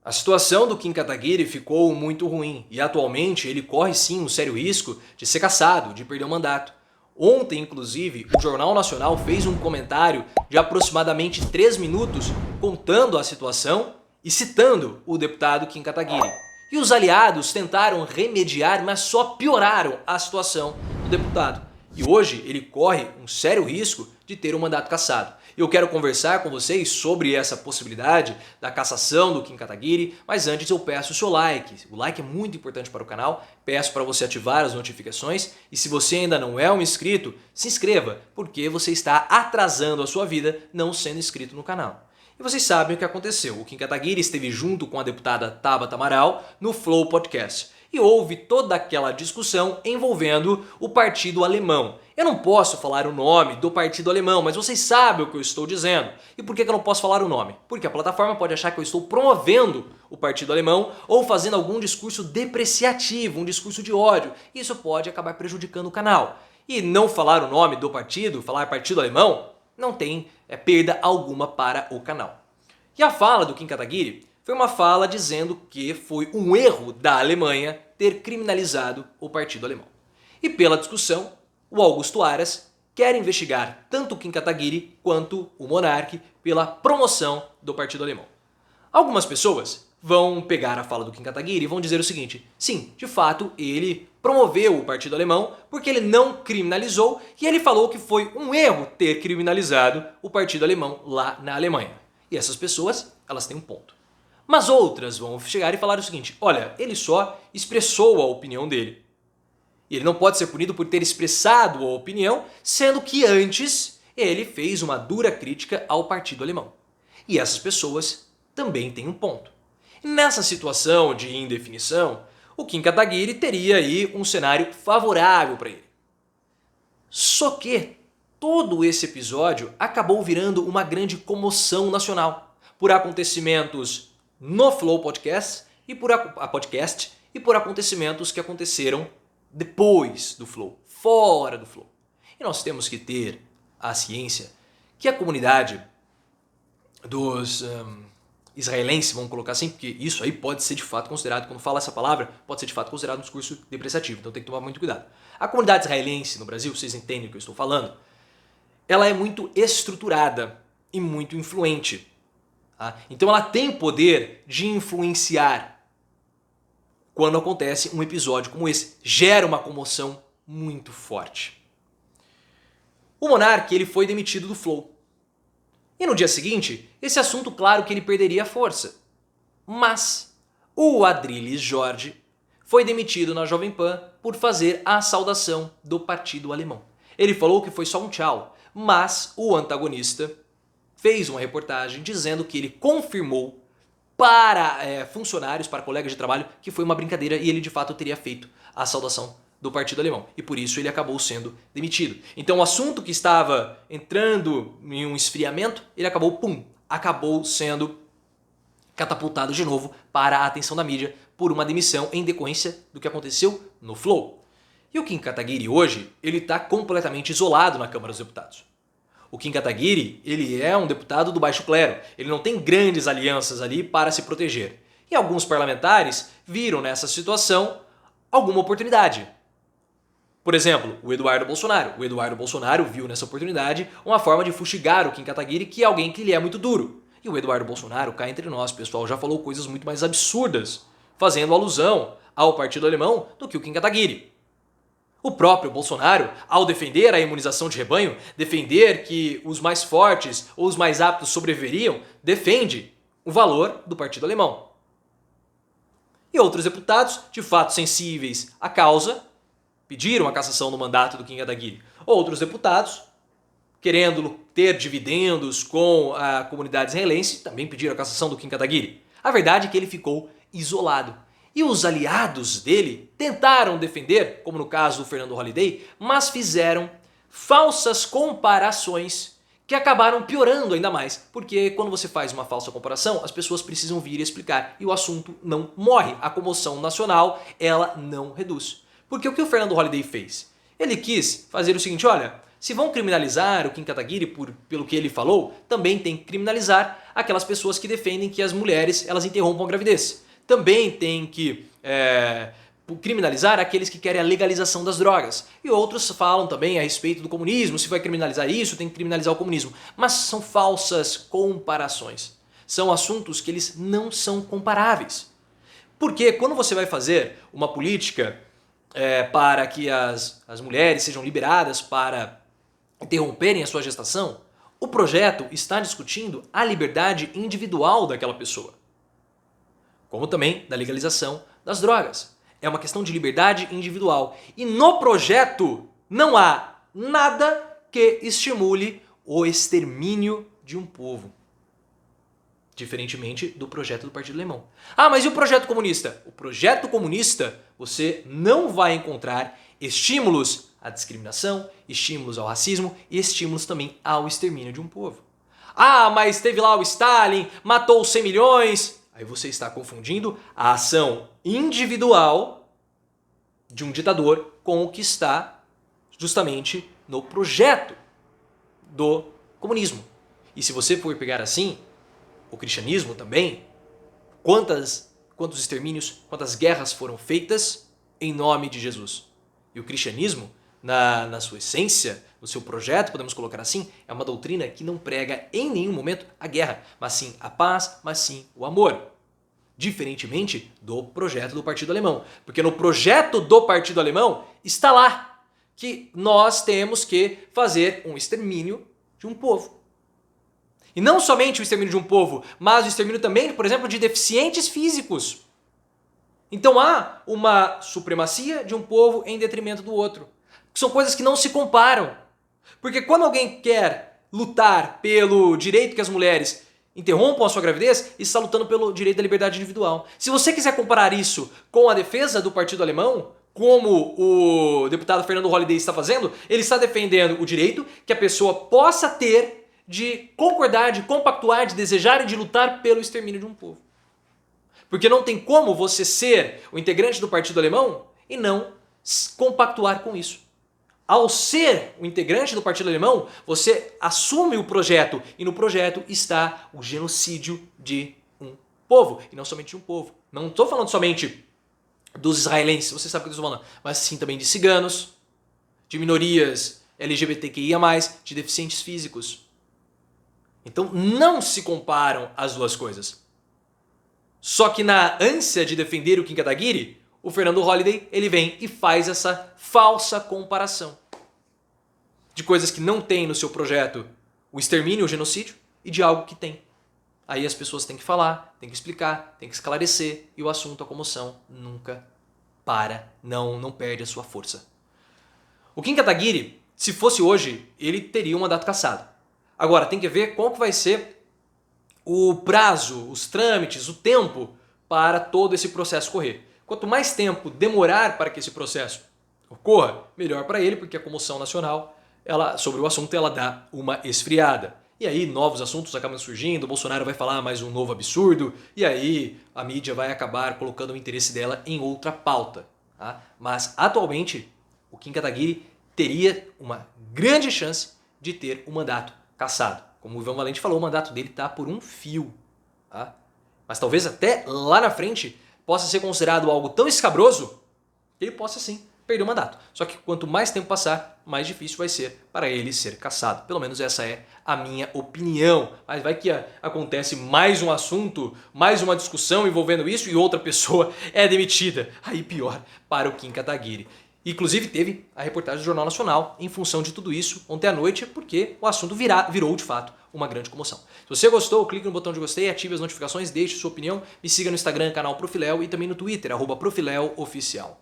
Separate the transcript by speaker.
Speaker 1: A situação do Kim Kataguiri ficou muito ruim e atualmente ele corre sim um sério risco de ser cassado, de perder o mandato. Ontem, inclusive, o Jornal Nacional fez um comentário de aproximadamente 3 minutos contando a situação e citando o deputado Kim Kataguiri. E os aliados tentaram remediar, mas só pioraram a situação do deputado. E hoje ele corre um sério risco de ter o mandato cassado. Eu quero conversar com vocês sobre essa possibilidade da cassação do Kim Kataguiri, mas antes eu peço o seu like. O like é muito importante para o canal, peço para você ativar as notificações e se você ainda não é um inscrito, se inscreva, porque você está atrasando a sua vida não sendo inscrito no canal. E vocês sabem o que aconteceu. O Kim Kataguiri esteve junto com a deputada Tabata Amaral no Flow Podcast. E houve toda aquela discussão envolvendo o partido alemão. Eu não posso falar o nome do partido alemão, mas vocês sabem o que eu estou dizendo. E por que eu não posso falar o nome? Porque a plataforma pode achar que eu estou promovendo o partido alemão ou fazendo algum discurso depreciativo, um discurso de ódio. Isso pode acabar prejudicando o canal. E não falar o nome do partido, falar partido alemão, não tem perda alguma para o canal. E a fala do Kim Kataguiri foi uma fala dizendo que foi um erro da Alemanha ter criminalizado o partido alemão. E pela discussão, o Augusto Aras quer investigar tanto o Kim Kataguiri quanto o Monark pela promoção do partido alemão. Algumas pessoas vão pegar a fala do Kim Kataguiri e vão dizer o seguinte: sim, de fato ele promoveu o partido alemão porque ele não criminalizou e ele falou que foi um erro ter criminalizado o partido alemão lá na Alemanha. E essas pessoas, elas têm um ponto. Mas outras vão chegar e falar o seguinte: olha, ele só expressou a opinião dele. E ele não pode ser punido por ter expressado a opinião, sendo que antes ele fez uma dura crítica ao partido alemão. E essas pessoas também têm um ponto. E nessa situação de indefinição, o Kim Kataguiri teria aí um cenário favorável para ele. Só que todo esse episódio acabou virando uma grande comoção nacional por acontecimentos no Flow Podcast e por acontecimentos que aconteceram depois do Flow, fora do Flow. E nós temos que ter a ciência que a comunidade dos israelenses, vamos colocar assim, porque isso aí pode ser de fato considerado, quando fala essa palavra, pode ser de fato considerado um discurso depreciativo, então tem que tomar muito cuidado. A comunidade israelense no Brasil, vocês entendem o que eu estou falando, ela é muito estruturada e muito influente. Tá? Então ela tem poder de influenciar quando acontece um episódio como esse. Gera uma comoção muito forte. O Monark, ele foi demitido do Flow. E no dia seguinte, esse assunto, claro que ele perderia força. Mas o Adrilles Jorge foi demitido na Jovem Pan por fazer a saudação do partido alemão. Ele falou que foi só um tchau, mas o antagonista fez uma reportagem dizendo que ele confirmou para funcionários, para colegas de trabalho, que foi uma brincadeira e ele de fato teria feito a saudação do partido alemão. E por isso ele acabou sendo demitido. Então o assunto que estava entrando em um esfriamento, ele acabou sendo catapultado de novo para a atenção da mídia por uma demissão em decorrência do que aconteceu no Flow. E o Kim Kataguiri hoje, ele está completamente isolado na Câmara dos Deputados. O Kim Kataguiri, ele é um deputado do baixo clero, ele não tem grandes alianças ali para se proteger. E alguns parlamentares viram nessa situação alguma oportunidade. Por exemplo, o Eduardo Bolsonaro. O Eduardo Bolsonaro viu nessa oportunidade uma forma de fustigar o Kim Kataguiri, que é alguém que lhe é muito duro. E o Eduardo Bolsonaro, cá entre nós, pessoal, já falou coisas muito mais absurdas, fazendo alusão ao partido alemão do que o Kim Kataguiri. O próprio Bolsonaro, ao defender a imunização de rebanho, defender que os mais fortes ou os mais aptos sobreviveriam, defende o valor do partido alemão. E outros deputados, de fato sensíveis à causa, pediram a cassação do mandato do Kim Kataguiri. Outros deputados, querendo ter dividendos com a comunidade israelense, também pediram a cassação do Kim Kataguiri. A verdade é que ele ficou isolado. E os aliados dele tentaram defender, como no caso do Fernando Holliday, mas fizeram falsas comparações que acabaram piorando ainda mais. Porque quando você faz uma falsa comparação, as pessoas precisam vir e explicar. E o assunto não morre. A comoção nacional, ela não reduz. Porque o que o Fernando Holliday fez? Ele quis fazer o seguinte: olha, se vão criminalizar o Kim Kataguiri pelo que ele falou, também tem que criminalizar aquelas pessoas que defendem que as mulheres elas interrompam a gravidez. Também tem que criminalizar aqueles que querem a legalização das drogas. E outros falam também a respeito do comunismo, se vai criminalizar isso, tem que criminalizar o comunismo. Mas são falsas comparações. São assuntos que eles não são comparáveis. Porque quando você vai fazer uma política para que as mulheres sejam liberadas para interromperem a sua gestação, o projeto está discutindo a liberdade individual daquela pessoa. Como também da legalização das drogas. É uma questão de liberdade individual. E no projeto não há nada que estimule o extermínio de um povo. Diferentemente do projeto do Partido Alemão. Ah, mas e o projeto comunista? O projeto comunista, você não vai encontrar estímulos à discriminação, estímulos ao racismo e estímulos também ao extermínio de um povo. Ah, mas teve lá o Stalin, matou 100 milhões. Aí você está confundindo a ação individual de um ditador com o que está justamente no projeto do comunismo. E se você for pegar assim, o cristianismo também, quantos extermínios, quantas guerras foram feitas em nome de Jesus. E o cristianismo, na sua essência, no seu projeto, podemos colocar assim, é uma doutrina que não prega em nenhum momento a guerra, mas sim a paz, mas sim o amor. Diferentemente do projeto do Partido Alemão. Porque no projeto do Partido Alemão está lá que nós temos que fazer um extermínio de um povo. E não somente o extermínio de um povo, mas o extermínio também, por exemplo, de deficientes físicos. Então há uma supremacia de um povo em detrimento do outro. São coisas que não se comparam. Porque quando alguém quer lutar pelo direito que as mulheres interrompam a sua gravidez, está lutando pelo direito da liberdade individual. Se você quiser comparar isso com a defesa do Partido Alemão, como o deputado Fernando Holliday está fazendo, ele está defendendo o direito que a pessoa possa ter de concordar, de compactuar, de desejar e de lutar pelo extermínio de um povo. Porque não tem como você ser o integrante do Partido Alemão e não compactuar com isso. Ao ser o integrante do Partido Alemão, você assume o projeto e no projeto está o genocídio de um povo. E não somente de um povo. Não estou falando somente dos israelenses, você sabe o que eu estou falando, mas sim também de ciganos, de minorias LGBTQIA+, de deficientes físicos. Então não se comparam as duas coisas. Só que na ânsia de defender o Kim Kataguiri, o Fernando Holliday ele vem e faz essa falsa comparação de coisas que não tem no seu projeto o extermínio, o genocídio, e de algo que tem. Aí as pessoas têm que falar, têm que explicar, têm que esclarecer, e o assunto, a comoção, nunca para, não perde a sua força. O Kim Kataguiri, se fosse hoje, ele teria um mandato cassado. Agora, tem que ver qual que vai ser o prazo, os trâmites, o tempo para todo esse processo correr. Quanto mais tempo demorar para que esse processo ocorra, melhor para ele, porque a comoção nacional sobre o assunto ela dá uma esfriada. E aí novos assuntos acabam surgindo, o Bolsonaro vai falar mais um novo absurdo, e aí a mídia vai acabar colocando o interesse dela em outra pauta. Tá? Mas atualmente o Kim Kataguiri teria uma grande chance de ter o mandato cassado. Como o Ivan Valente falou, o mandato dele está por um fio. Tá? Mas talvez até lá na frente possa ser considerado algo tão escabroso que ele possa sim perder o mandato. Só que quanto mais tempo passar, mais difícil vai ser para ele ser cassado. Pelo menos essa é a minha opinião. Mas vai que acontece mais um assunto, mais uma discussão envolvendo isso e outra pessoa é demitida. Aí pior para o Kim Kataguiri. Inclusive teve a reportagem do Jornal Nacional em função de tudo isso ontem à noite, porque o assunto virou de fato uma grande comoção. Se você gostou, clique no botão de gostei, ative as notificações, deixe sua opinião, me siga no Instagram, canal Profiléu e também no Twitter, @profileoficial.